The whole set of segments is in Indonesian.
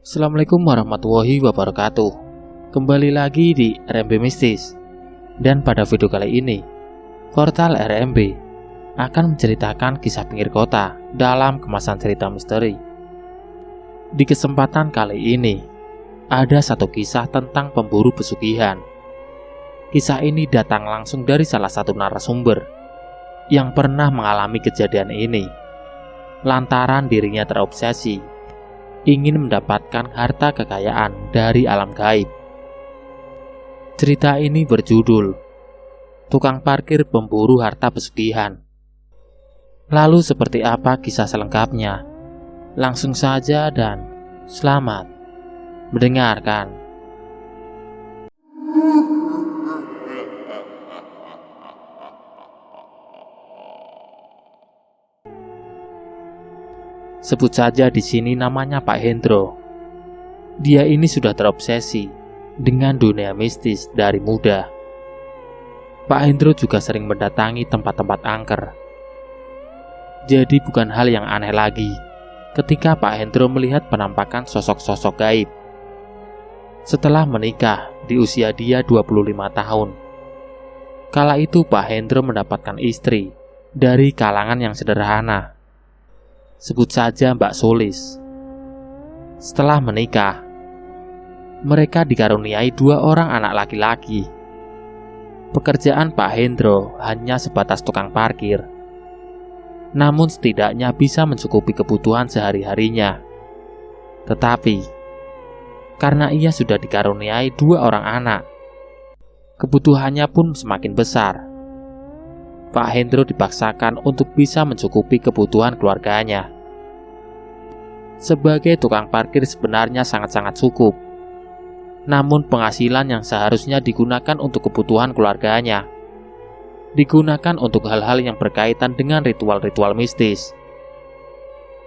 Assalamualaikum warahmatullahi wabarakatuh. Kembali lagi di RMB Mistis. Dan pada video kali ini, portal RMB akan menceritakan kisah pinggir kota dalam kemasan cerita misteri. Di kesempatan kali ini, ada satu kisah tentang pemburu pesugihan. Kisah ini datang langsung dari salah satu narasumber yang pernah mengalami kejadian ini, lantaran dirinya terobsesi ingin mendapatkan harta kekayaan dari alam gaib. Cerita ini berjudul Tukang Parkir Pemburu Harta Pesugihan. Lalu seperti apa kisah selengkapnya? Langsung saja dan selamat mendengarkan. Sebut saja di sini namanya Pak Hendro. Dia ini sudah terobsesi dengan dunia mistis dari muda. Pak Hendro juga sering mendatangi tempat-tempat angker. Jadi bukan hal yang aneh lagi ketika Pak Hendro melihat penampakan sosok-sosok gaib. Setelah menikah di usia dia 25 tahun. Kala itu Pak Hendro mendapatkan istri dari kalangan yang sederhana. Sebut saja Mbak Solis. Setelah menikah, mereka dikaruniai 2 orang anak laki-laki. Pekerjaan Pak Hendro hanya sebatas tukang parkir, namun setidaknya bisa mencukupi kebutuhan sehari-harinya. Tetapi, karena ia sudah dikaruniai 2 orang anak, kebutuhannya pun semakin besar. Pak Hendro dipaksakan untuk bisa mencukupi kebutuhan keluarganya. Sebagai tukang parkir sebenarnya sangat-sangat cukup. Namun penghasilan yang seharusnya digunakan untuk kebutuhan keluarganya digunakan untuk hal-hal yang berkaitan dengan ritual-ritual mistis.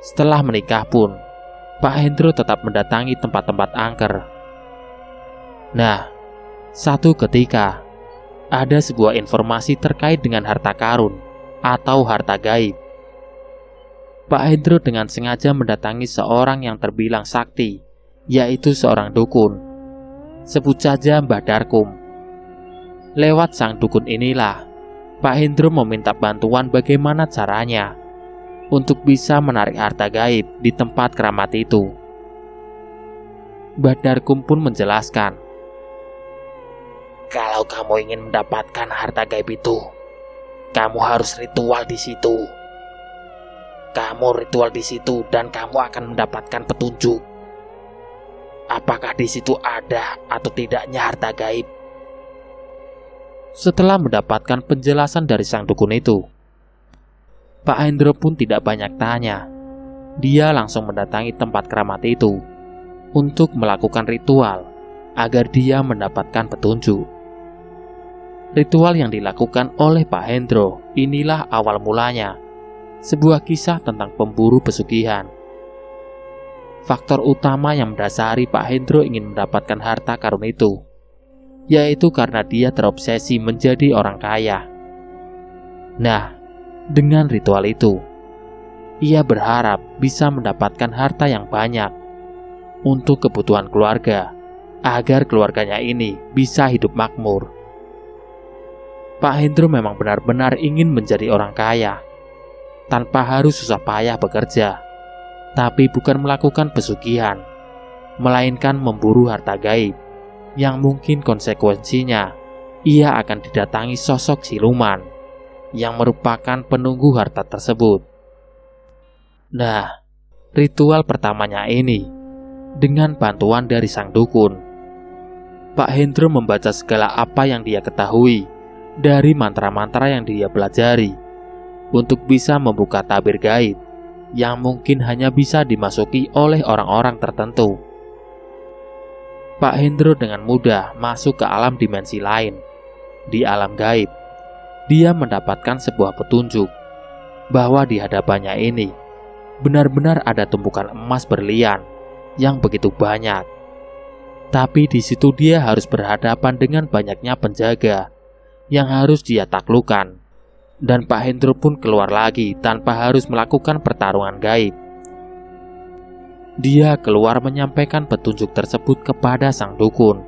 Setelah menikah pun, Pak Hendro tetap mendatangi tempat-tempat angker. Nah, satu ketika ada sebuah informasi terkait dengan harta karun atau harta gaib. Pak Hendro dengan sengaja mendatangi seorang yang terbilang sakti, yaitu seorang dukun. Sebut saja Mbah Darkum. Lewat sang dukun inilah, Pak Hendro meminta bantuan bagaimana caranya untuk bisa menarik harta gaib di tempat keramat itu. Mbah Darkum pun menjelaskan, kalau kamu ingin mendapatkan harta gaib itu, kamu harus ritual di situ. Kamu ritual di situ dan kamu akan mendapatkan petunjuk. Apakah di situ ada atau tidaknya harta gaib? Setelah mendapatkan penjelasan dari sang dukun itu, Pak Hendro pun tidak banyak tanya. Dia langsung mendatangi tempat keramat itu untuk melakukan ritual agar dia mendapatkan petunjuk. Ritual yang dilakukan oleh Pak Hendro inilah awal mulanya sebuah kisah tentang pemburu pesugihan. Faktor utama yang mendasari Pak Hendro ingin mendapatkan harta karun itu, yaitu karena dia terobsesi menjadi orang kaya. Nah, dengan ritual itu, ia berharap bisa mendapatkan harta yang banyak untuk kebutuhan keluarga, agar keluarganya ini bisa hidup makmur. Pak Hendro memang benar-benar ingin menjadi orang kaya, tanpa harus susah payah bekerja, tapi bukan melakukan pesugihan, melainkan memburu harta gaib, yang mungkin konsekuensinya ia akan didatangi sosok siluman, yang merupakan penunggu harta tersebut. Nah, ritual pertamanya ini, dengan bantuan dari sang dukun, Pak Hendro membaca segala apa yang dia ketahui dari mantra-mantra yang dia pelajari untuk bisa membuka tabir gaib yang mungkin hanya bisa dimasuki oleh orang-orang tertentu. Pak Hendro dengan mudah masuk ke alam dimensi lain. Di alam gaib, dia mendapatkan sebuah petunjuk bahwa di hadapannya ini benar-benar ada tumpukan emas berlian yang begitu banyak. Tapi di situ dia harus berhadapan dengan banyaknya penjaga yang harus dia taklukkan. Dan Pak Hendro pun keluar lagi tanpa harus melakukan pertarungan gaib. Dia keluar menyampaikan petunjuk tersebut kepada sang dukun.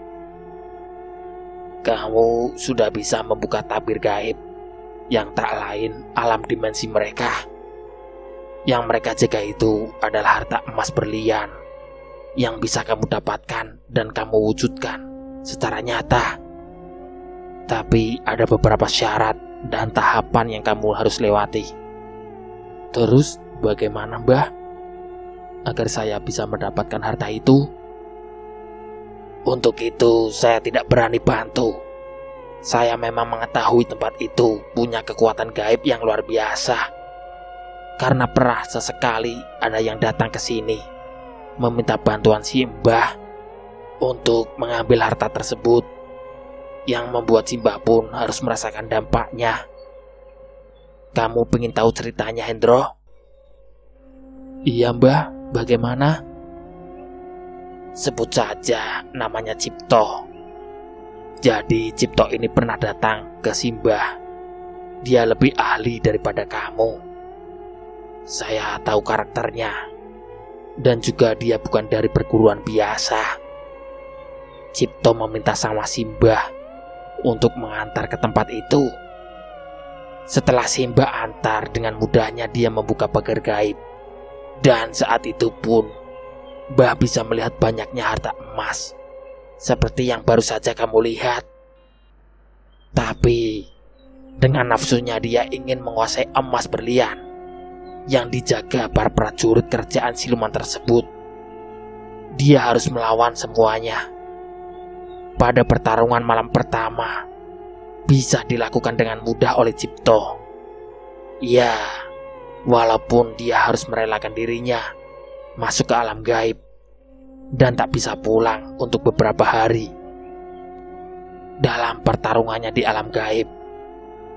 Kamu sudah bisa membuka tabir gaib yang tak lain alam dimensi mereka. Yang mereka jaga itu adalah harta emas berlian yang bisa kamu dapatkan dan kamu wujudkan secara nyata. Tapi ada beberapa syarat dan tahapan yang kamu harus lewati. Terus bagaimana, Mbah? Agar saya bisa mendapatkan harta itu? Untuk itu saya tidak berani bantu. Saya memang mengetahui tempat itu punya kekuatan gaib yang luar biasa. Karena pernah sesekali ada yang datang ke sini meminta bantuan si Mbah untuk mengambil harta tersebut, yang membuat si Mbah pun harus merasakan dampaknya. Kamu ingin tahu ceritanya, Hendro? Iya, Mbah. Bagaimana? Sebut saja namanya Cipto. Jadi Cipto ini pernah datang ke si Mbah. Dia lebih ahli daripada kamu. Saya tahu karakternya. Dan juga dia bukan dari perguruan biasa. Cipto meminta sama si Mbah untuk mengantar ke tempat itu. Setelah si Mbah antar, dengan mudahnya dia membuka pagar gaib. Dan saat itu pun Mbah bisa melihat banyaknya harta emas, seperti yang baru saja kamu lihat. Tapi dengan nafsunya dia ingin menguasai emas berlian yang dijaga para prajurit kerajaan siluman tersebut. Dia harus melawan semuanya. Pada pertarungan malam pertama bisa dilakukan dengan mudah oleh Cipto. Ya, walaupun dia harus merelakan dirinya masuk ke alam gaib dan tak bisa pulang untuk beberapa hari. Dalam pertarungannya di alam gaib,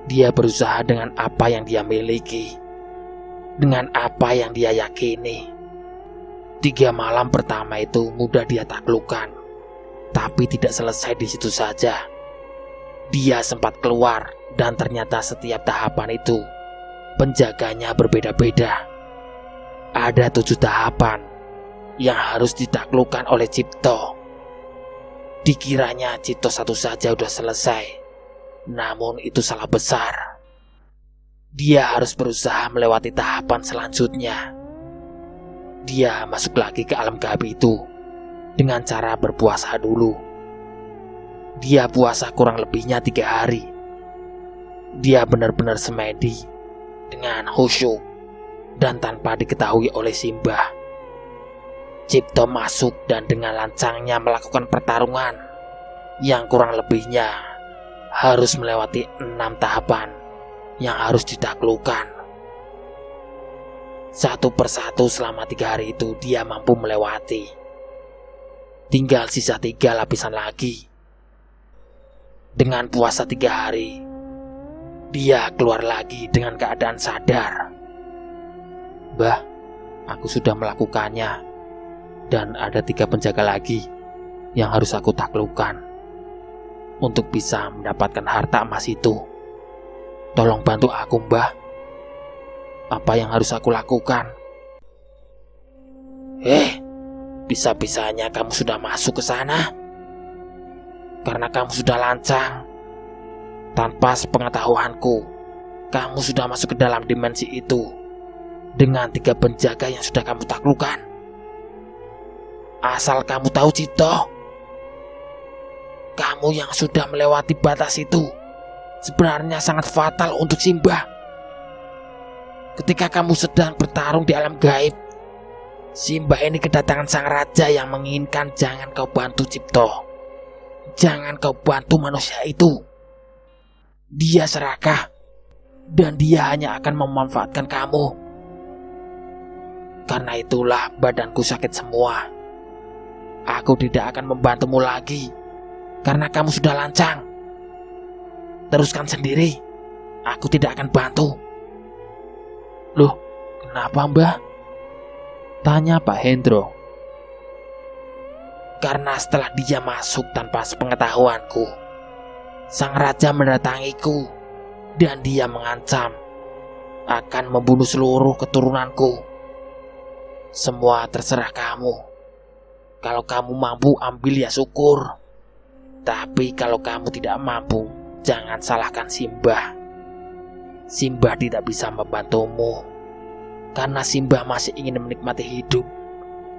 dia berusaha dengan apa yang dia miliki, dengan apa yang dia yakini. 3 malam pertama itu mudah dia taklukkan, tapi tidak selesai di situ saja. Dia sempat keluar dan ternyata setiap tahapan itu penjaganya berbeda-beda. Ada 7 tahapan yang harus ditaklukkan oleh Cipto. Dikiranya Cipto satu saja sudah selesai, namun itu salah besar. Dia harus berusaha melewati tahapan selanjutnya. Dia masuk lagi ke alam gaib itu dengan cara berpuasa dulu. Dia puasa kurang lebihnya 3 hari. Dia benar-benar semedi dengan khusyuk dan tanpa diketahui oleh si Mbah. Cipto masuk dan dengan lancangnya melakukan pertarungan yang kurang lebihnya harus melewati 6 tahapan yang harus ditaklukkan. Satu persatu selama 3 hari itu dia mampu melewati. Tinggal sisa 3 lapisan lagi. Dengan puasa 3 hari, dia keluar lagi dengan keadaan sadar. Mbah, aku sudah melakukannya. Dan ada 3 penjaga lagi yang harus aku taklukkan untuk bisa mendapatkan harta emas itu. Tolong bantu aku, Mbah. Apa yang harus aku lakukan? Bisa-bisanya kamu sudah masuk ke sana? Karena kamu sudah lancang. Tanpa sepengetahuanku, kamu sudah masuk ke dalam dimensi itu dengan 3 penjaga yang sudah kamu taklukkan. Asal kamu tahu, Cipto, kamu yang sudah melewati batas itu sebenarnya sangat fatal untuk si Mbah. Ketika kamu sedang bertarung di alam gaib, si Mbah ini kedatangan sang raja yang menginginkan jangan kau bantu Cipto. Jangan kau bantu manusia itu. Dia serakah dan dia hanya akan memanfaatkan kamu. Karena itulah badanku sakit semua. Aku tidak akan membantumu lagi karena kamu sudah lancang. Teruskan sendiri. Aku tidak akan bantu. Loh, kenapa, Mbah? Tanya Pak Hendro. Karena setelah dia masuk tanpa sepengetahuanku, sang raja mendatangiku dan dia mengancam akan membunuh seluruh keturunanku. Semua terserah kamu. Kalau kamu mampu ambil ya syukur. Tapi kalau kamu tidak mampu, jangan salahkan Simbah. Simbah tidak bisa membantumu karena Simbah masih ingin menikmati hidup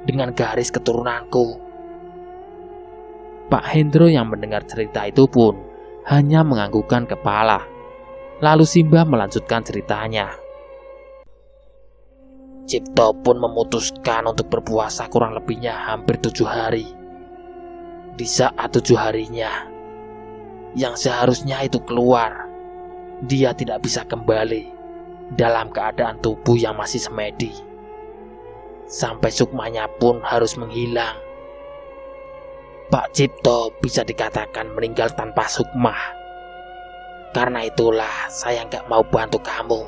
dengan garis keturunanku. Pak Hendro yang mendengar cerita itu pun hanya menganggukkan kepala. Lalu Simbah melanjutkan ceritanya. Cipto pun memutuskan untuk berpuasa kurang lebihnya hampir 7 hari. Di saat 7 harinya yang seharusnya itu keluar, dia tidak bisa kembali dalam keadaan tubuh yang masih semedi. Sampai sukmanya pun harus menghilang. Pak Cipto bisa dikatakan meninggal tanpa sukma. Karena itulah saya nggak mau bantu kamu.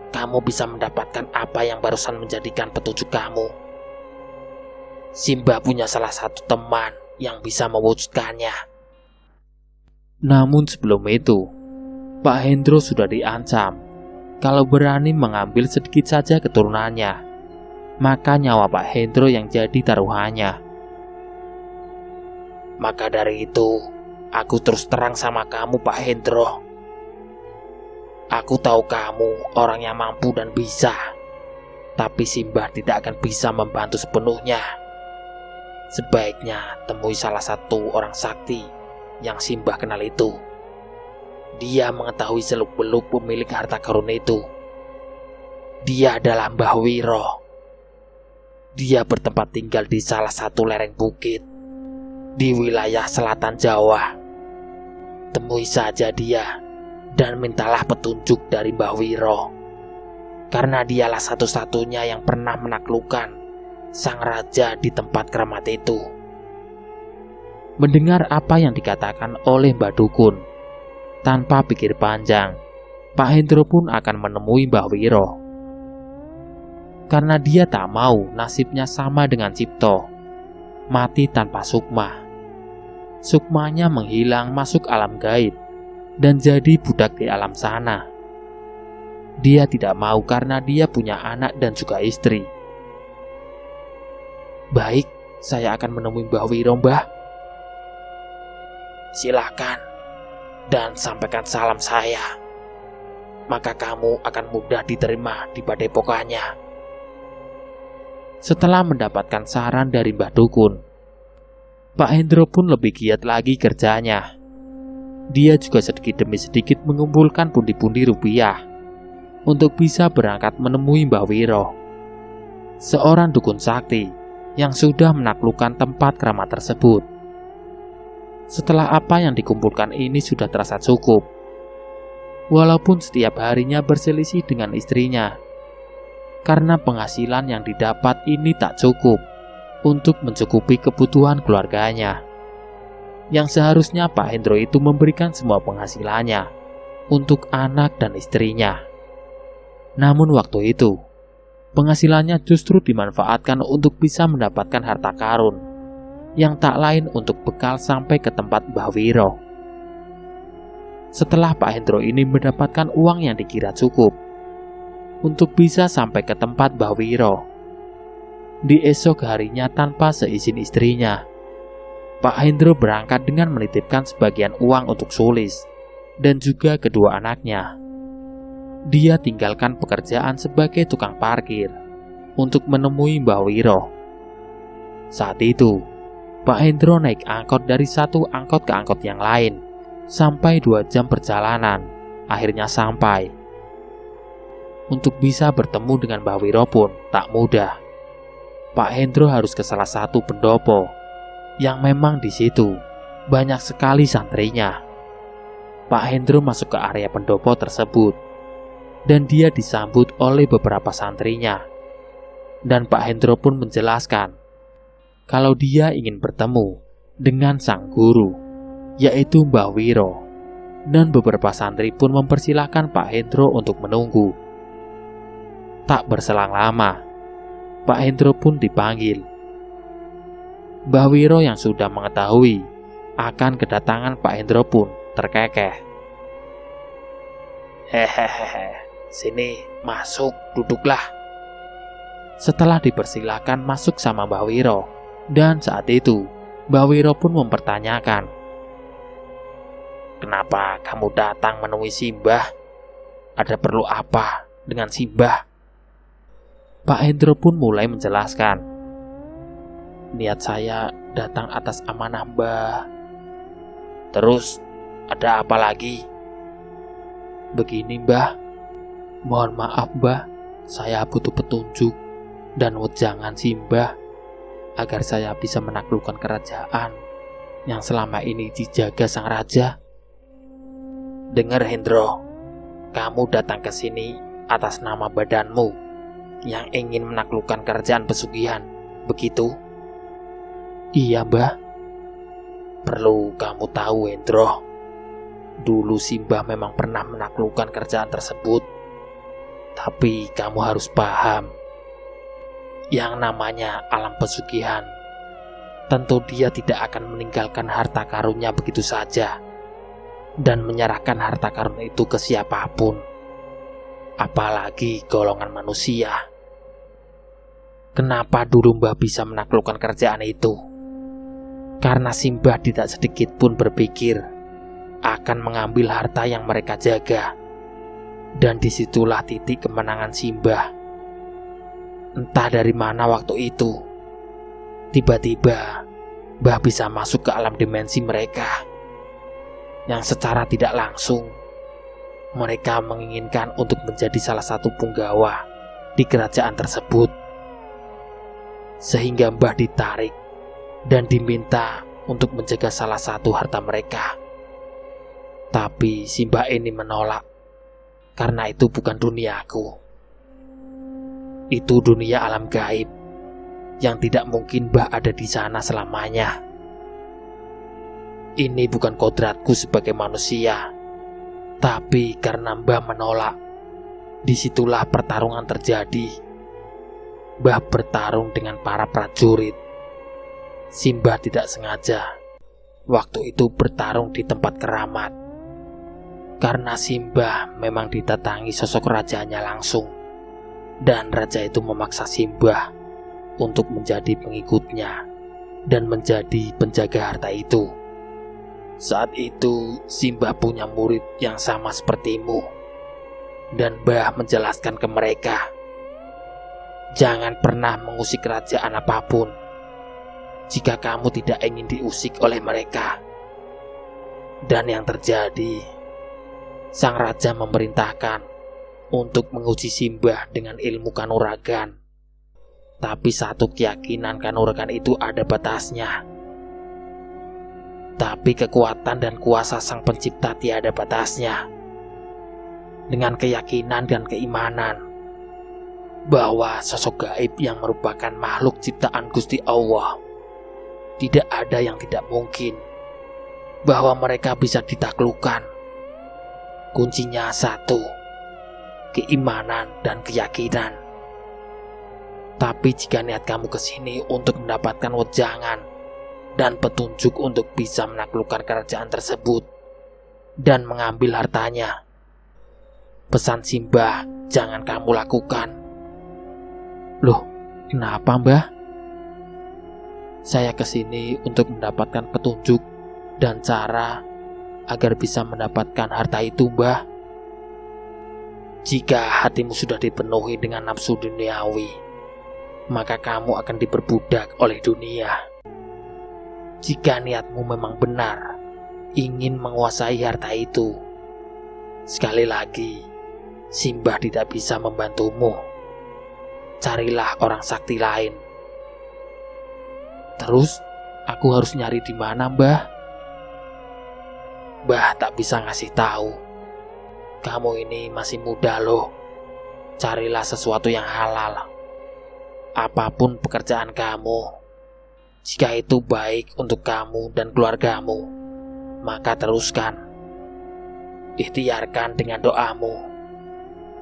Kamu bisa mendapatkan apa yang barusan menjadikan petunjuk kamu. Simbah punya salah satu teman yang bisa mewujudkannya. Namun sebelum itu, Pak Hendro sudah diancam. Kalau berani mengambil sedikit saja keturunannya, maka nyawa Pak Hendro yang jadi taruhannya. Maka dari itu, aku terus terang sama kamu Pak Hendro. Aku tahu kamu orang yang mampu dan bisa. Tapi Simbah tidak akan bisa membantu sepenuhnya. Sebaiknya temui salah satu orang sakti yang Simbah kenal itu. Dia mengetahui seluk-beluk pemilik harta karun itu. Dia adalah Mbah Wiro. Dia bertempat tinggal di salah satu lereng bukit di wilayah selatan Jawa. Temui saja dia dan mintalah petunjuk dari Mbah Wiro, karena dialah satu-satunya yang pernah menaklukkan sang raja di tempat keramat itu. Mendengar apa yang dikatakan oleh Mbah Dukun, tanpa pikir panjang, Pak Hendro pun akan menemui Mbah Wiro. Karena dia tak mau nasibnya sama dengan Cipto, mati tanpa sukma. Sukmanya menghilang masuk alam gaib dan jadi budak di alam sana. Dia tidak mau karena dia punya anak dan juga istri. Baik, saya akan menemui Mbah Wiro, Mbah. Silakan dan sampaikan salam saya. Maka kamu akan mudah diterima di padepokannya. Setelah mendapatkan saran dari Mbah Dukun, Pak Hendro pun lebih giat lagi kerjanya. Dia juga sedikit demi sedikit mengumpulkan pundi-pundi rupiah untuk bisa berangkat menemui Mbah Wiro, seorang dukun sakti yang sudah menaklukkan tempat keramat tersebut. Setelah apa yang dikumpulkan ini sudah terasa cukup, walaupun setiap harinya berselisih dengan istrinya, karena penghasilan yang didapat ini tak cukup untuk mencukupi kebutuhan keluarganya. Yang seharusnya Pak Hendro itu memberikan semua penghasilannya untuk anak dan istrinya. Namun waktu itu, penghasilannya justru dimanfaatkan untuk bisa mendapatkan harta karun yang tak lain untuk bekal sampai ke tempat Mbah Wiro. Setelah Pak Hendro ini mendapatkan uang yang dikira cukup untuk bisa sampai ke tempat Mbah Wiro, di esok harinya tanpa seizin istrinya, Pak Hendro berangkat dengan menitipkan sebagian uang untuk Sulis dan juga kedua anaknya. Dia tinggalkan pekerjaan sebagai tukang parkir untuk menemui Mbah Wiro. Saat itu, Pak Hendro naik angkot dari satu angkot ke angkot yang lain sampai 2 jam perjalanan, akhirnya sampai. Untuk bisa bertemu dengan Mbah Wiro pun tak mudah. Pak Hendro harus ke salah satu pendopo yang memang di situ banyak sekali santrinya. Pak Hendro masuk ke area pendopo tersebut dan dia disambut oleh beberapa santrinya. Dan Pak Hendro pun menjelaskan kalau dia ingin bertemu dengan sang guru, yaitu Mbah Wiro. Dan beberapa santri pun mempersilahkan Pak Hendro untuk menunggu. Tak berselang lama, Pak Hendro pun dipanggil. Mbah Wiro yang sudah mengetahui akan kedatangan Pak Hendro pun terkekeh. Hehehe, sini masuk, duduklah. setelah dipersilakan masuk sama Mbah Wiro. Dan saat itu, Mbah Wiro pun mempertanyakan, "Kenapa kamu datang menemui Simbah? Ada perlu apa dengan Simbah?" Pak Hendro pun mulai menjelaskan, "Niat saya datang atas amanah Mbah." "Terus, ada apa lagi?" "Begini Mbah, mohon maaf Mbah, saya butuh petunjuk dan wejangan Simbah agar saya bisa menaklukkan kerajaan yang selama ini dijaga sang raja." "Dengar Hendro, kamu datang ke sini atas nama badanmu yang ingin menaklukkan kerajaan pesugihan, begitu?" "Iya Mbah." "Perlu kamu tahu Hendro, dulu Simbah memang pernah menaklukkan kerajaan tersebut. Tapi kamu harus paham, yang namanya alam pesugihan, tentu dia tidak akan meninggalkan harta karunnya begitu saja dan menyerahkan harta karun itu ke siapapun, apalagi golongan manusia." "Kenapa dulu Mbah bisa menaklukkan kerajaan itu? Karena Simbah tidak sedikit pun berpikir akan mengambil harta yang mereka jaga. Dan disitulah titik kemenangan Simbah. Entah dari mana waktu itu, tiba-tiba Mbah bisa masuk ke alam dimensi mereka, yang secara tidak langsung mereka menginginkan untuk menjadi salah satu punggawa di kerajaan tersebut. Sehingga Mbah ditarik dan diminta untuk menjaga salah satu harta mereka. Tapi Simbah ini menolak, karena itu bukan duniaku. Itu dunia alam gaib yang tidak mungkin Mbah ada di sana selamanya. Ini bukan kodratku sebagai manusia, tapi karena Mbah menolak, disitulah pertarungan terjadi. Mbah bertarung dengan para prajurit. Simbah tidak sengaja waktu itu bertarung di tempat keramat, karena Simbah memang didatangi sosok rajanya langsung, dan raja itu memaksa Simbah untuk menjadi pengikutnya dan menjadi penjaga harta itu. Saat itu Simbah punya murid yang sama sepertimu, dan Mbah menjelaskan ke mereka, jangan pernah mengusik kerajaan apapun jika kamu tidak ingin diusik oleh mereka. Dan yang terjadi, sang raja memerintahkan untuk menguji Simbah dengan ilmu kanuragan. Tapi satu keyakinan kanuragan itu ada batasnya. Tapi kekuatan dan kuasa sang pencipta tiada batasnya. Dengan keyakinan dan keimanan bahwa sosok gaib yang merupakan makhluk ciptaan Gusti Allah, tidak ada yang tidak mungkin bahwa mereka bisa ditaklukkan. Kuncinya satu, keimanan dan keyakinan. Tapi jika niat kamu ke sini untuk mendapatkan wejangan dan petunjuk untuk bisa menaklukkan kerajaan tersebut dan mengambil hartanya, pesan Simbah jangan kamu lakukan." "Loh, kenapa Mbah?" "Saya kesini untuk mendapatkan petunjuk dan cara agar bisa mendapatkan harta itu Mbah." "Jika hatimu sudah dipenuhi dengan nafsu duniawi, maka kamu akan diperbudak oleh dunia. Jika niatmu memang benar ingin menguasai harta itu, sekali lagi Simbah tidak bisa membantumu. Carilah orang sakti lain." "Terus aku harus nyari di mana Mbah?" "Mbah tak bisa ngasih tahu. Kamu ini masih muda loh. Carilah sesuatu yang halal. Apapun pekerjaan kamu, jika itu baik untuk kamu dan keluargamu, maka teruskan. Ikhtiarkan dengan doamu.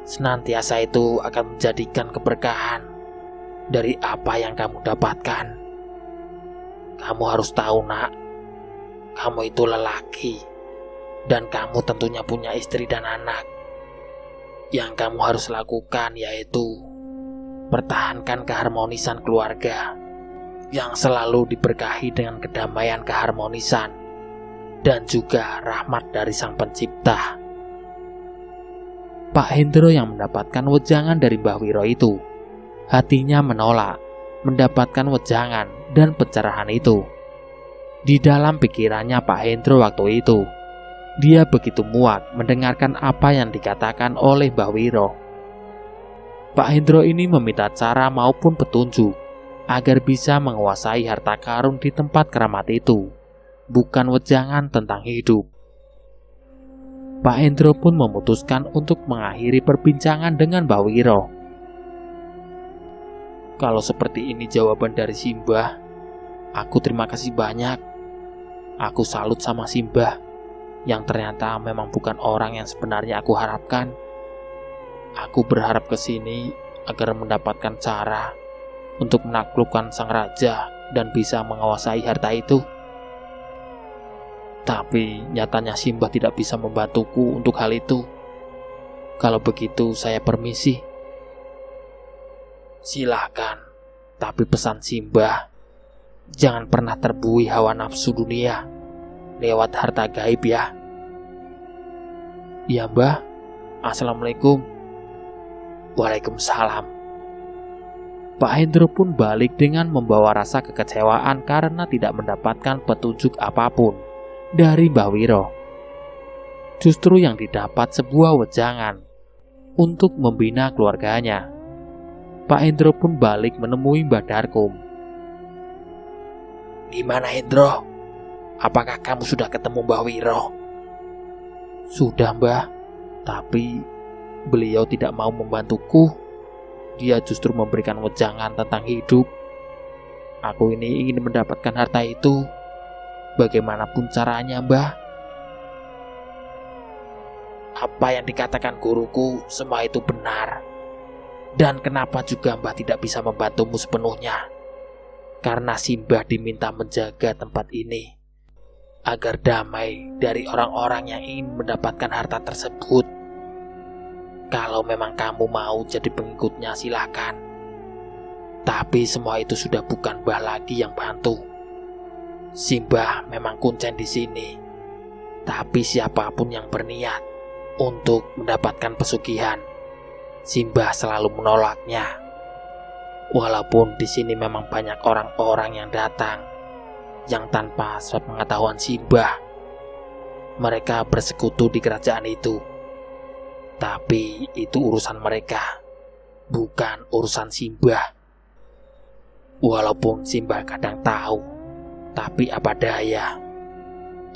Senantiasa itu akan menjadikan keberkahan dari apa yang kamu dapatkan. Kamu harus tahu nak, kamu itu lelaki, dan kamu tentunya punya istri dan anak. Yang kamu harus lakukan yaitu mempertahankan keharmonisan keluarga yang selalu diberkahi dengan kedamaian keharmonisan dan juga rahmat dari Sang Pencipta. Pak Hendro yang mendapatkan wejangan dari Mbah Wiro itu, hatinya menolak mendapatkan wejangan dan pencerahan itu. Di dalam pikirannya Pak Hendro waktu itu, dia begitu muak mendengarkan apa yang dikatakan oleh Mbah Wiro. Pak Hendro ini meminta cara maupun petunjuk agar bisa menguasai harta karun di tempat keramat itu, bukan wejangan tentang hidup. Pak Hendro pun memutuskan untuk mengakhiri perbincangan dengan Mbah Wiro. Kalau seperti ini jawaban dari Simbah, aku terima kasih banyak. Aku salut sama Simbah, yang ternyata memang bukan orang yang sebenarnya aku harapkan. Aku berharap ke sini agar mendapatkan cara untuk menaklukkan sang raja dan bisa menguasai harta itu. Tapi nyatanya Simbah tidak bisa membantuku untuk hal itu. Kalau begitu saya permisi. Silahkan, tapi pesan Simbah, jangan pernah terbuai hawa nafsu dunia lewat harta gaib ya. Iya Mbah. Assalamualaikum. Waalaikumsalam. Pak Hendro pun balik dengan membawa rasa kekecewaan karena tidak mendapatkan petunjuk apapun dari Mbah Wiro. Justru yang didapat sebuah wejangan untuk membina keluarganya. Pak Hendro pun balik menemui Mbah Darkum. Di mana Hendro? Apakah kamu sudah ketemu Mbah Wiro? Sudah Mbah, tapi beliau tidak mau membantuku. Dia justru memberikan wejangan tentang hidup. Aku ini ingin mendapatkan harta itu, bagaimanapun caranya Mbah. Apa yang dikatakan guruku semua itu benar. Dan kenapa juga Mbah tidak bisa membantumu sepenuhnya? Karena Simbah diminta menjaga tempat ini agar damai dari orang-orang yang ingin mendapatkan harta tersebut. Kalau memang kamu mau jadi pengikutnya silakan. Tapi semua itu sudah bukan Mbah lagi yang bantu. Simbah memang kuncen di sini. Tapi siapapun yang berniat untuk mendapatkan pesugihan, Simbah selalu menolaknya. Walaupun di sini memang banyak orang-orang yang datang yang tanpa sepengetahuan Simbah, mereka bersekutu di kerajaan itu. Tapi itu urusan mereka, bukan urusan Simbah. Walaupun Simbah kadang tahu, tapi apa daya,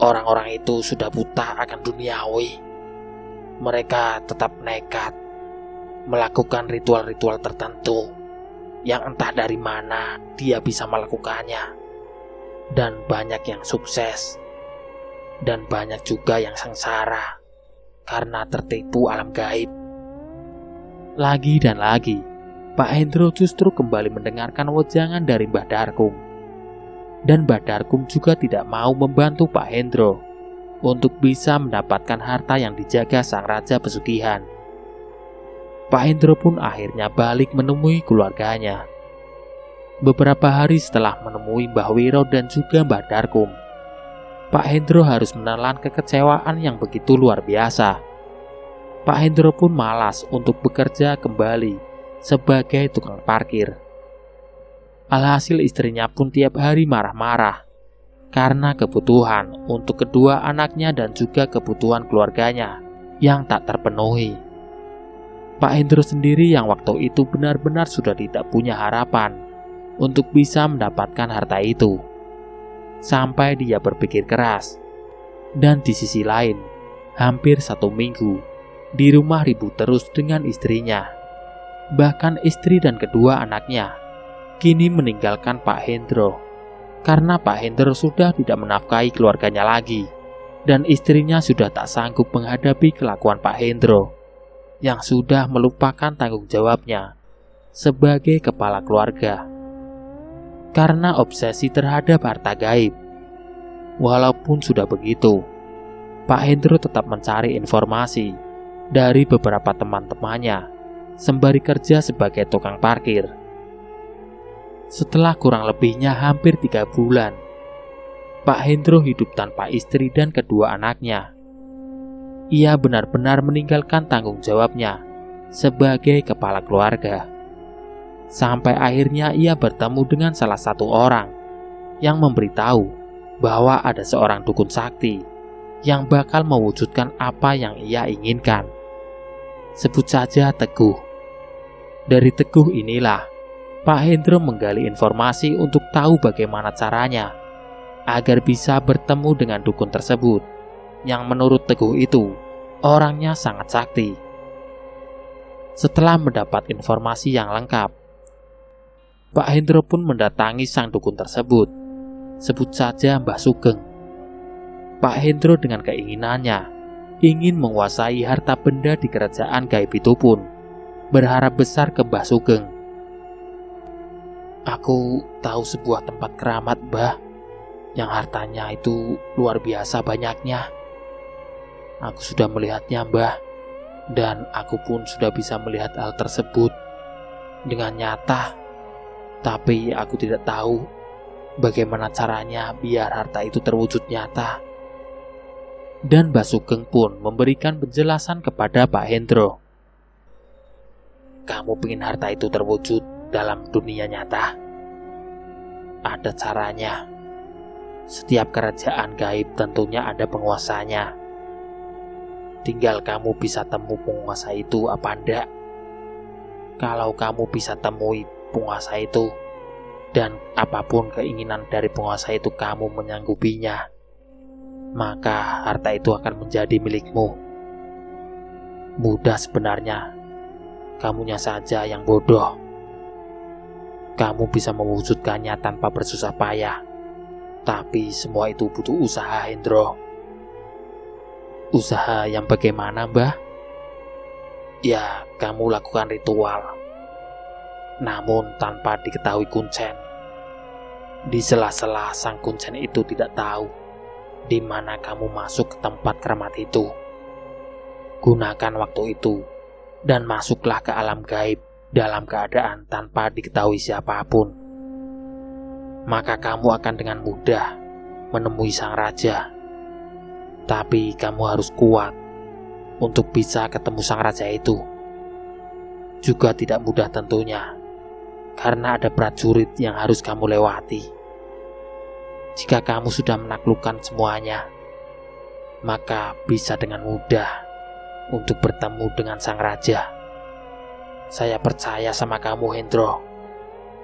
orang-orang itu sudah buta akan duniawi. Mereka tetap nekat melakukan ritual-ritual tertentu yang entah dari mana dia bisa melakukannya. Dan banyak yang sukses, dan banyak juga yang sengsara karena tertipu alam gaib. Lagi dan lagi, Pak Hendro justru kembali mendengarkan wejangan dari Mbah Darkum. Dan Mbah Darkum juga tidak mau membantu Pak Hendro untuk bisa mendapatkan harta yang dijaga sang raja pesugihan. Pak Hendro pun akhirnya balik menemui keluarganya. Beberapa hari setelah menemui Mbah Wiro dan juga Mbah Darkum, Pak Hendro harus menelan kekecewaan yang begitu luar biasa. Pak Hendro pun malas untuk bekerja kembali sebagai tukang parkir. Alhasil istrinya pun tiap hari marah-marah karena kebutuhan untuk kedua anaknya dan juga kebutuhan keluarganya yang tak terpenuhi. Pak Hendro sendiri yang waktu itu benar-benar sudah tidak punya harapan untuk bisa mendapatkan harta itu. Sampai dia berpikir keras. Dan di sisi lain, hampir 1 minggu, di rumah ribut terus dengan istrinya. Bahkan istri dan kedua anaknya kini meninggalkan Pak Hendro karena Pak Hendro sudah tidak menafkahi keluarganya lagi. Dan istrinya sudah tak sanggup menghadapi kelakuan Pak Hendro yang sudah melupakan tanggung jawabnya sebagai kepala keluarga karena obsesi terhadap harta gaib. Walaupun sudah begitu, Pak Hendro tetap mencari informasi dari beberapa teman-temannya sembari kerja sebagai tukang parkir. Setelah kurang lebihnya hampir 3 bulan, Pak Hendro hidup tanpa istri dan kedua anaknya. Ia benar-benar meninggalkan tanggung jawabnya sebagai kepala keluarga. Sampai akhirnya ia bertemu dengan salah satu orang yang memberitahu bahwa ada seorang dukun sakti yang bakal mewujudkan apa yang ia inginkan. Sebut saja Teguh. Dari Teguh inilah Pak Hendro menggali informasi untuk tahu bagaimana caranya agar bisa bertemu dengan dukun tersebut yang menurut Teguh itu orangnya sangat sakti. Setelah mendapat informasi yang lengkap, Pak Hendro pun mendatangi sang dukun tersebut. Sebut saja Mbah Sugeng. Pak Hendro dengan keinginannya ingin menguasai harta benda di kerajaan gaib itu pun berharap besar ke Mbah Sugeng. Aku tahu sebuah tempat keramat, Mbah, yang hartanya itu luar biasa banyaknya. Aku sudah melihatnya, Mbah, dan aku pun sudah bisa melihat hal tersebut dengan nyata. Tapi aku tidak tahu bagaimana caranya biar harta itu terwujud nyata. Dan Mbah Sugeng pun memberikan penjelasan kepada Pak Hendro. Kamu ingin harta itu terwujud dalam dunia nyata? Ada caranya. Setiap kerajaan gaib tentunya ada penguasanya. Tinggal kamu bisa temu penguasa itu apa enggak. Kalau kamu bisa temui penguasa itu, dan apapun keinginan dari penguasa itu kamu menyanggupinya, maka harta itu akan menjadi milikmu. Mudah sebenarnya, kamunya saja yang bodoh. Kamu bisa mewujudkannya tanpa bersusah payah, tapi semua itu butuh usaha, Hendro. Usaha yang bagaimana, Mbah? Ya, kamu lakukan ritual, namun tanpa diketahui kuncen. Di sela-sela sang kuncen itu tidak tahu di mana kamu masuk ke tempat keramat itu. Gunakan waktu itu dan masuklah ke alam gaib dalam keadaan tanpa diketahui siapapun. Maka kamu akan dengan mudah menemui sang raja. Tapi kamu harus kuat untuk bisa ketemu sang raja itu. Juga tidak mudah tentunya, karena ada prajurit yang harus kamu lewati. Jika kamu sudah menaklukkan semuanya, maka bisa dengan mudah untuk bertemu dengan sang raja. Saya percaya sama kamu, Hendro.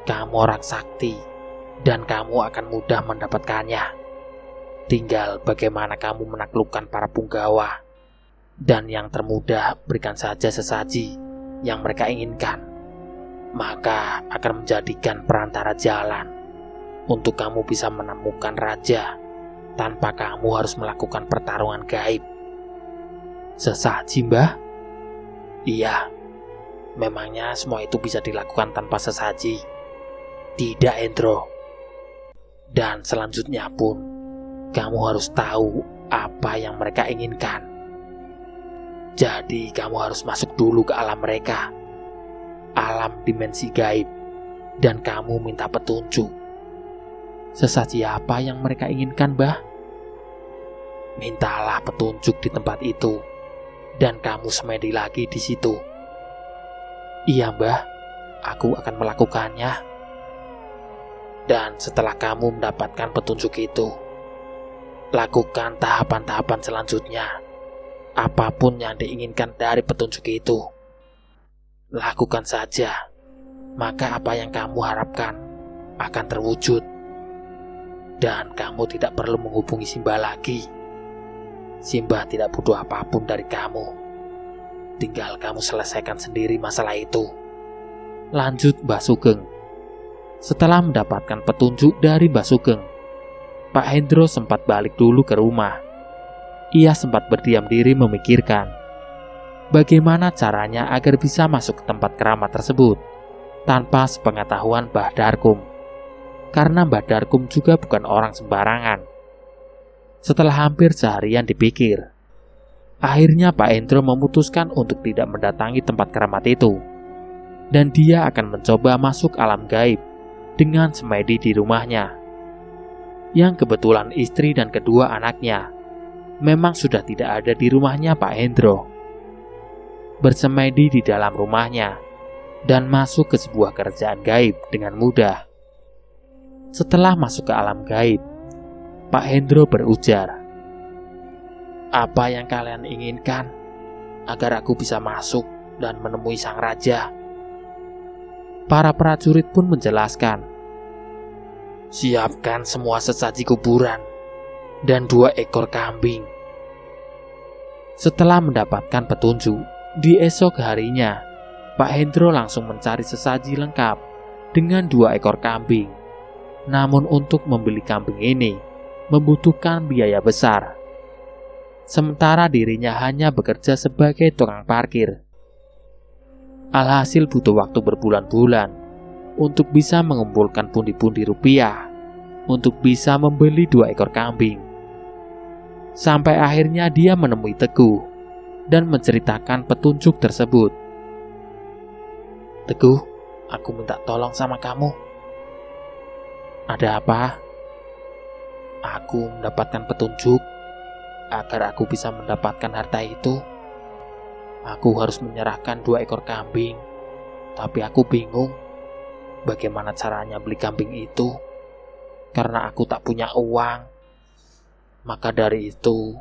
Kamu orang sakti, dan kamu akan mudah mendapatkannya. Tinggal bagaimana kamu menaklukkan para punggawa. Dan yang termudah, berikan saja sesaji yang mereka inginkan. Maka akan menjadikan perantara jalan untuk kamu bisa menemukan raja tanpa kamu harus melakukan pertarungan gaib. Sesaji, Mbah? Iya, memangnya semua itu bisa dilakukan tanpa sesaji? Tidak, Hendro. Dan selanjutnya pun kamu harus tahu apa yang mereka inginkan. Jadi kamu harus masuk dulu ke alam mereka, alam dimensi gaib, dan kamu minta petunjuk. Sesaji apa yang mereka inginkan, Mbah? Mintalah petunjuk di tempat itu, dan kamu semedi lagi di situ. Iya, Mbah, aku akan melakukannya. Dan setelah kamu mendapatkan petunjuk itu, lakukan tahapan-tahapan selanjutnya. Apapun yang diinginkan dari petunjuk itu, lakukan saja. Maka apa yang kamu harapkan akan terwujud. Dan kamu tidak perlu menghubungi Simbah lagi. Simbah tidak butuh apapun dari kamu. Tinggal kamu selesaikan sendiri masalah itu. Lanjut Mbah Sugeng. Setelah mendapatkan petunjuk dari Mbah Sugeng, Pak Hendro sempat balik dulu ke rumah. Ia sempat berdiam diri memikirkan bagaimana caranya agar bisa masuk ke tempat keramat tersebut tanpa sepengetahuan Mbah Darkum. Karena Mbah Darkum juga bukan orang sembarangan. Setelah hampir seharian dipikir, akhirnya Pak Hendro memutuskan untuk tidak mendatangi tempat keramat itu dan dia akan mencoba masuk alam gaib dengan semedi di rumahnya, yang kebetulan istri dan kedua anaknya memang sudah tidak ada di rumahnya Pak Hendro. Bersemedi di dalam rumahnya dan masuk ke sebuah kerajaan gaib dengan mudah. Setelah masuk ke alam gaib, Pak Hendro berujar, "Apa yang kalian inginkan agar aku bisa masuk dan menemui sang raja?" Para prajurit pun menjelaskan, "Siapkan semua sesaji kuburan dan 2 ekor kambing." Setelah mendapatkan petunjuk, di esok harinya, Pak Hendro langsung mencari sesaji lengkap dengan 2 ekor kambing. Namun untuk membeli kambing ini membutuhkan biaya besar. Sementara dirinya hanya bekerja sebagai tukang parkir. Alhasil butuh waktu berbulan-bulan untuk bisa mengumpulkan pundi-pundi rupiah untuk bisa membeli 2 ekor kambing. Sampai akhirnya dia menemui Teguh dan menceritakan petunjuk tersebut. "Teguh, aku minta tolong sama kamu." "Ada apa?" "Aku mendapatkan petunjuk agar aku bisa mendapatkan harta itu. Aku harus menyerahkan 2 ekor kambing, tapi aku bingung bagaimana caranya beli kambing itu karena aku tak punya uang. Maka dari itu,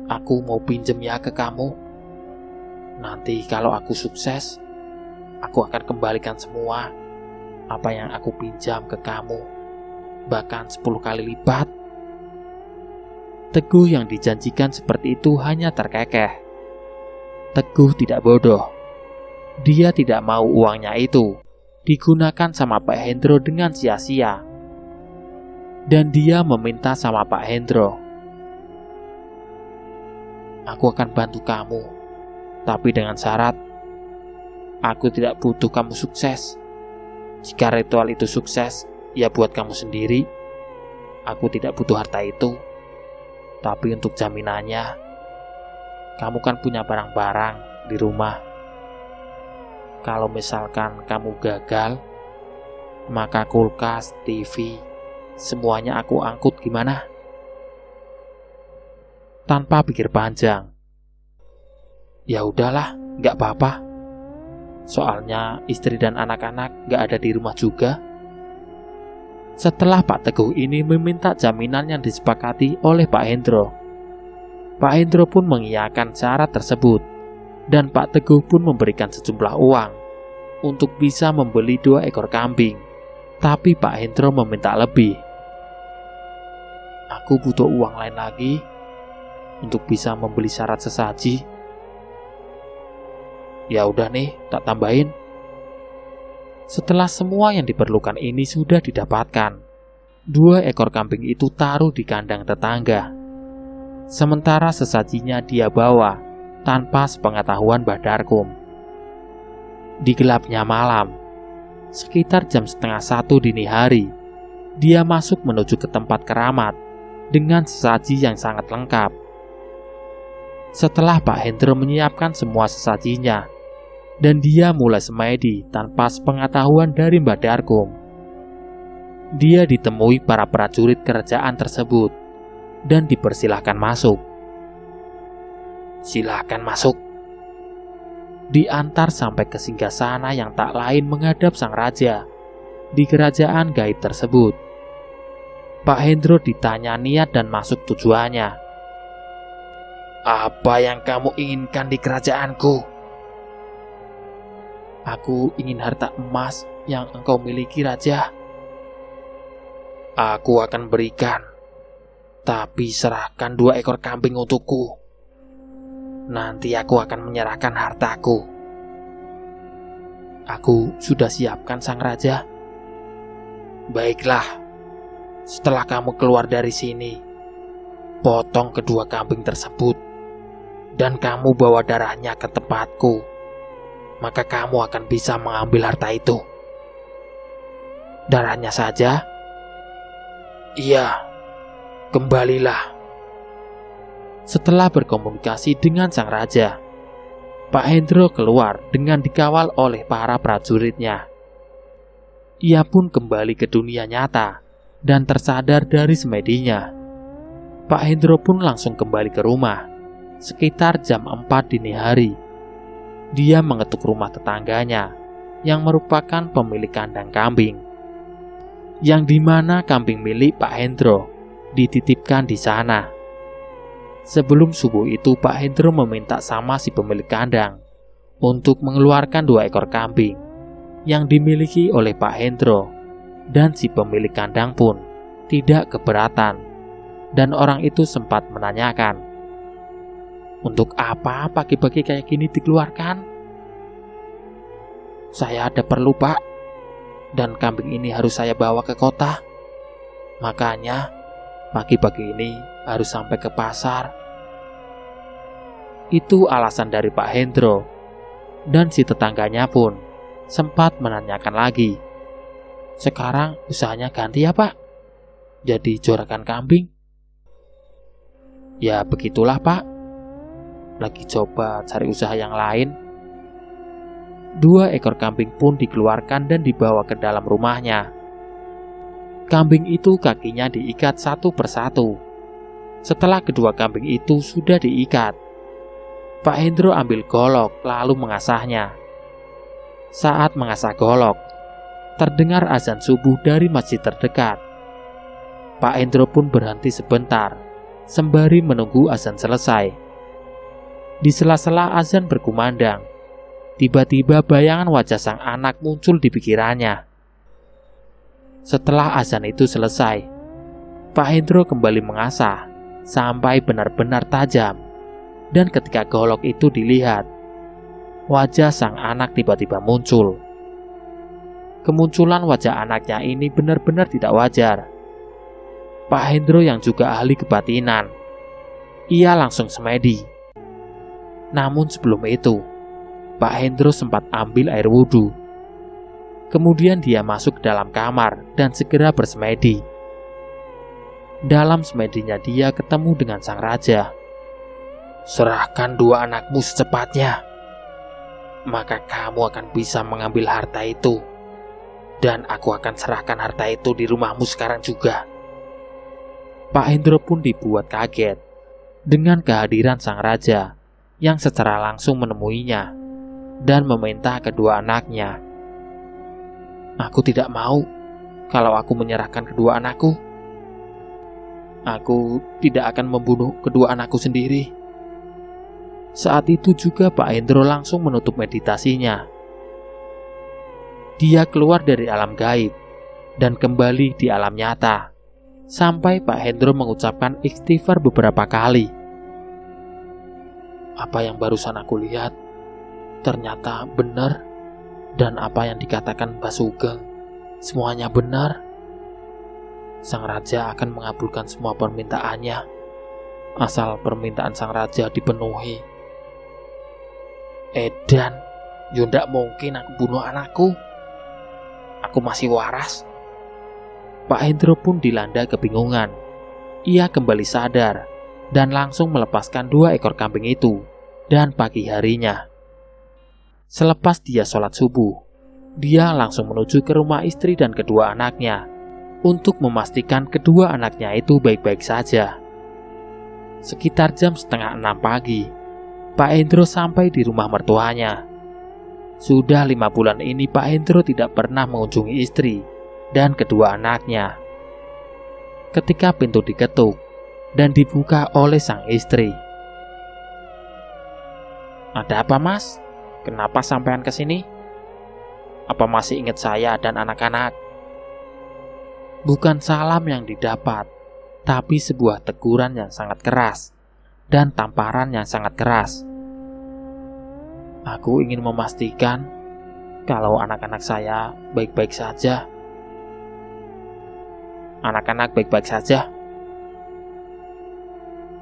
aku mau pinjem ya ke kamu. Nanti kalau aku sukses, aku akan kembalikan semua apa yang aku pinjam ke kamu, bahkan 10 kali lipat." Teguh yang dijanjikan seperti itu hanya terkekeh. Teguh tidak bodoh. Dia tidak mau uangnya itu digunakan sama Pak Hendro dengan sia-sia. Dan dia meminta sama Pak Hendro, "Aku akan bantu kamu, tapi dengan syarat aku tidak butuh kamu sukses. Jika ritual itu sukses, ya buat kamu sendiri. Aku tidak butuh harta itu. Tapi untuk jaminannya, kamu kan punya barang-barang di rumah. Kalau misalkan kamu gagal, maka kulkas, TV, semuanya aku angkut gimana?" Tanpa pikir panjang, "Ya udahlah, nggak apa-apa. Soalnya istri dan anak-anak nggak ada di rumah juga." Setelah Pak Teguh ini meminta jaminan yang disepakati oleh Pak Hendro, Pak Hendro pun mengiyakan syarat tersebut, dan Pak Teguh pun memberikan sejumlah uang untuk bisa membeli 2 ekor kambing. Tapi Pak Hendro meminta lebih. "Aku butuh uang lain lagi untuk bisa membeli syarat sesaji." "Ya udah nih, tak tambahin." Setelah semua yang diperlukan ini sudah didapatkan, 2 ekor kambing itu taruh di kandang tetangga. Sementara sesajinya dia bawa tanpa sepengetahuan Mbah Darkum. Di gelapnya malam, sekitar jam 12:30 dini hari, dia masuk menuju ke tempat keramat dengan sesaji yang sangat lengkap. Setelah Pak Hendro menyiapkan semua sesajinya, dan dia mulai semedi tanpa sepengetahuan dari Mbah Darkum, dia ditemui para prajurit kerajaan tersebut dan dipersilahkan masuk. "Silahkan masuk." Diantar sampai ke singgasana yang tak lain menghadap sang raja di kerajaan gaib tersebut. Pak Hendro ditanya niat dan masuk tujuannya. "Apa yang kamu inginkan di kerajaanku?" "Aku ingin harta emas yang engkau miliki, Raja." "Aku akan berikan, tapi serahkan 2 ekor kambing untukku. Nanti aku akan menyerahkan hartaku." "Aku sudah siapkan, Sang Raja." "Baiklah, setelah kamu keluar dari sini, potong kedua kambing tersebut, dan kamu bawa darahnya ke tempatku. Maka kamu akan bisa mengambil harta itu." "Darahnya saja?" "Iya, kembalilah." Setelah berkomunikasi dengan sang raja, Pak Hendro keluar dengan dikawal oleh para prajuritnya. Ia pun kembali ke dunia nyata dan tersadar dari semedinya. Pak Hendro pun langsung kembali ke rumah sekitar jam 4 dini hari. Dia mengetuk rumah tetangganya yang merupakan pemilik kandang kambing, yang dimana kambing milik Pak Hendro dititipkan di sana. Sebelum subuh itu, Pak Hendro meminta sama si pemilik kandang untuk mengeluarkan 2 ekor kambing yang dimiliki oleh Pak Hendro, dan si pemilik kandang pun tidak keberatan, dan orang itu sempat menanyakan, "Untuk apa pagi-pagi kayak gini dikeluarkan?" "Saya ada perlu, Pak, dan kambing ini harus saya bawa ke kota. Makanya pagi-pagi ini harus sampai ke pasar." Itu alasan dari Pak Hendro, dan si tetangganya pun sempat menanyakan lagi, "Sekarang usahanya ganti ya, Pak? Jadi juragan kambing?" "Ya begitulah, Pak. Lagi coba cari usaha yang lain." 2 ekor kambing pun dikeluarkan dan dibawa ke dalam rumahnya. Kambing itu kakinya diikat satu persatu. Setelah kedua kambing itu sudah diikat, Pak Hendro ambil golok lalu mengasahnya. Saat mengasah golok, terdengar azan subuh dari masjid terdekat. Pak Hendro pun berhenti sebentar sembari menunggu azan selesai. Di sela-sela azan berkumandang, tiba-tiba bayangan wajah sang anak muncul di pikirannya. Setelah azan itu selesai, Pak Hendro kembali mengasah sampai benar-benar tajam, dan ketika golok itu dilihat, wajah sang anak tiba-tiba muncul. Kemunculan wajah anaknya ini benar-benar tidak wajar. Pak Hendro yang juga ahli kebatinan, ia langsung semedi. Namun sebelum itu, Pak Hendro sempat ambil air wudhu. Kemudian dia masuk ke dalam kamar dan segera bersemedi. Dalam semedinya dia ketemu dengan sang raja. "Serahkan 2 anakmu secepatnya, maka kamu akan bisa mengambil harta itu, dan aku akan serahkan harta itu di rumahmu sekarang juga." Pak Hendro pun dibuat kaget dengan kehadiran sang raja yang secara langsung menemuinya dan meminta kedua anaknya. "Aku tidak mau kalau aku menyerahkan kedua anakku. Aku tidak akan membunuh kedua anakku sendiri." Saat itu juga Pak Hendro langsung menutup meditasinya. Dia keluar dari alam gaib dan kembali di alam nyata, sampai Pak Hendro mengucapkan istighfar beberapa kali. "Apa yang barusan aku lihat ternyata benar, dan apa yang dikatakan Mbah Sugeng semuanya benar. Sang raja akan mengabulkan semua permintaannya, asal permintaan sang raja dipenuhi." "Edan, yo ndak mungkin aku bunuh anakku. Aku masih waras." Pak Hendro pun dilanda kebingungan. Ia kembali sadar dan langsung melepaskan 2 ekor kambing itu, dan pagi harinya, selepas dia sholat subuh, dia langsung menuju ke rumah istri dan kedua anaknya untuk memastikan kedua anaknya itu baik-baik saja. Sekitar jam setengah 6 pagi, Pak Hendro sampai di rumah mertuanya. Sudah 5 bulan ini Pak Hendro tidak pernah mengunjungi istri dan kedua anaknya. Ketika pintu diketuk dan dibuka oleh sang istri. "Ada apa, Mas? Kenapa sampean ke sini? Apa masih ingat saya dan anak-anak?" Bukan salam yang didapat, tapi sebuah teguran yang sangat keras dan tamparan yang sangat keras. "Aku ingin memastikan kalau anak-anak saya baik-baik saja." "Anak-anak baik-baik saja?"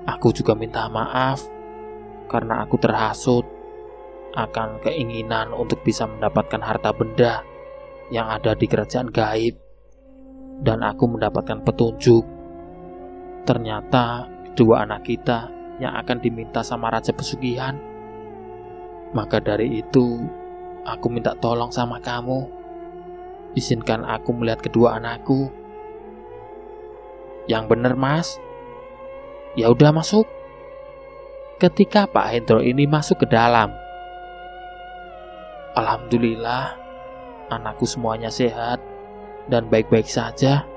"Aku juga minta maaf karena aku terhasut akan keinginan untuk bisa mendapatkan harta benda yang ada di kerajaan gaib, dan aku mendapatkan petunjuk. Ternyata kedua anak kita yang akan diminta sama Raja Pesugihan Maka dari itu, aku minta tolong sama kamu. Izinkan aku melihat kedua anakku. Yang bener, Mas. Ya udah, masuk. Ketika Pak Hendro ini masuk ke dalam, alhamdulillah, anakku semuanya sehat dan baik-baik saja.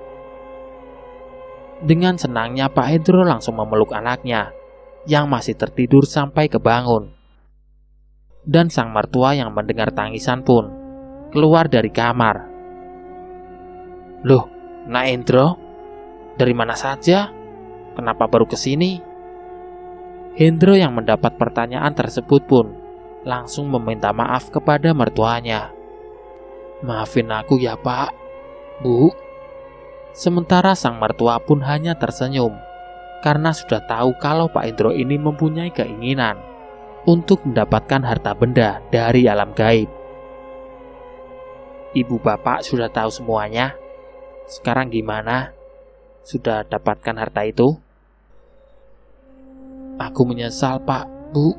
Dengan senangnya Pak Hendro langsung memeluk anaknya yang masih tertidur sampai kebangun. Dan sang mertua yang mendengar tangisan pun keluar dari kamar. Loh, Nak Hendro, dari mana saja? Kenapa baru kesini? Hendro yang mendapat pertanyaan tersebut pun langsung meminta maaf kepada mertuanya. Maafin aku ya, Pak, Bu. Sementara sang mertua pun hanya tersenyum karena sudah tahu kalau Pak Hendro ini mempunyai keinginan untuk mendapatkan harta benda dari alam gaib. Ibu bapak sudah tahu semuanya. Sekarang gimana? Sudah dapatkan harta itu? Aku menyesal, Pak, Bu.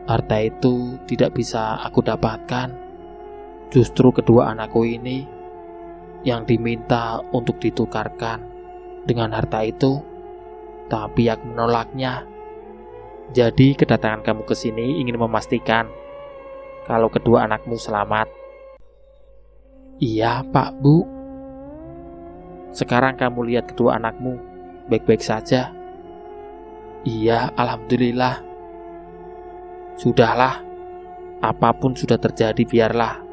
Harta itu tidak bisa aku dapatkan. Justru kedua anakku ini yang diminta untuk ditukarkan dengan harta itu, tapi aku menolaknya. Jadi kedatangan kamu ke sini ingin memastikan kalau kedua anakmu selamat. Iya, Pak, Bu. Sekarang kamu lihat kedua anakmu baik-baik saja. Iya, alhamdulillah. Sudahlah, apapun sudah terjadi biarlah.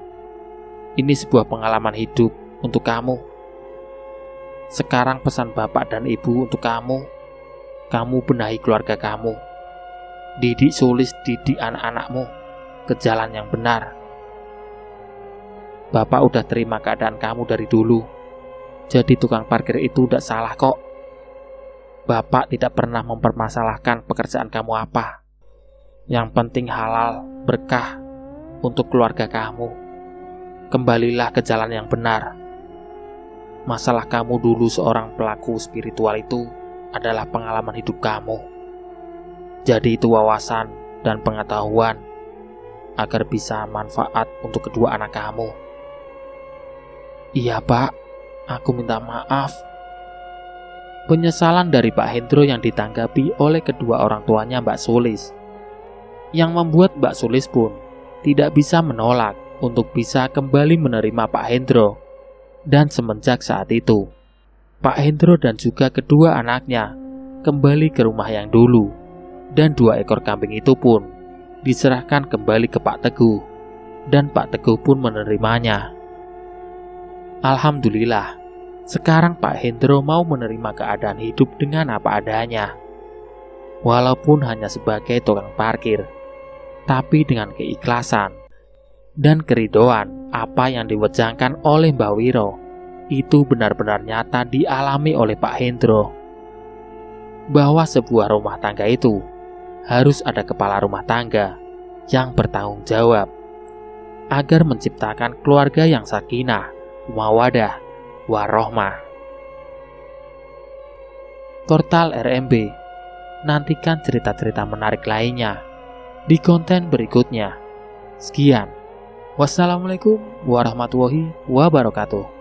Ini sebuah pengalaman hidup untuk kamu. Sekarang pesan bapak dan ibu untuk kamu. Kamu benahi keluarga kamu. Didik Sulis, didik anak-anakmu ke jalan yang benar. Bapak udah terima keadaan kamu dari dulu. Jadi tukang parkir itu udah salah kok. Bapak tidak pernah mempermasalahkan pekerjaan kamu apa. Yang penting halal, berkah untuk keluarga kamu. Kembalilah ke jalan yang benar. Masalah kamu dulu seorang pelaku spiritual itu adalah pengalaman hidup kamu. Jadi itu wawasan dan pengetahuan agar bisa manfaat untuk kedua anak kamu. Iya, Pak, aku minta maaf. Penyesalan dari Pak Hendro yang ditanggapi oleh kedua orang tuanya Mbak Sulis, yang membuat Mbak Sulis pun tidak bisa menolak untuk bisa kembali menerima Pak Hendro. Dan semenjak saat itu, Pak Hendro dan juga kedua anaknya kembali ke rumah yang dulu, dan 2 ekor kambing itu pun diserahkan kembali ke Pak Teguh, dan Pak Teguh pun menerimanya. Alhamdulillah, sekarang Pak Hendro mau menerima keadaan hidup dengan apa adanya. Walaupun hanya sebagai tukang parkir, tapi dengan keikhlasan dan keridoan apa yang diwejangkan oleh Mbak Wiro, itu benar-benar nyata dialami oleh Pak Hendro. Bahwa sebuah rumah tangga itu harus ada kepala rumah tangga yang bertanggung jawab agar menciptakan keluarga yang sakinah, mawadah, warohmah. Portal RMB, nantikan cerita-cerita menarik lainnya di konten berikutnya. Sekian. Wassalamualaikum warahmatullahi wabarakatuh.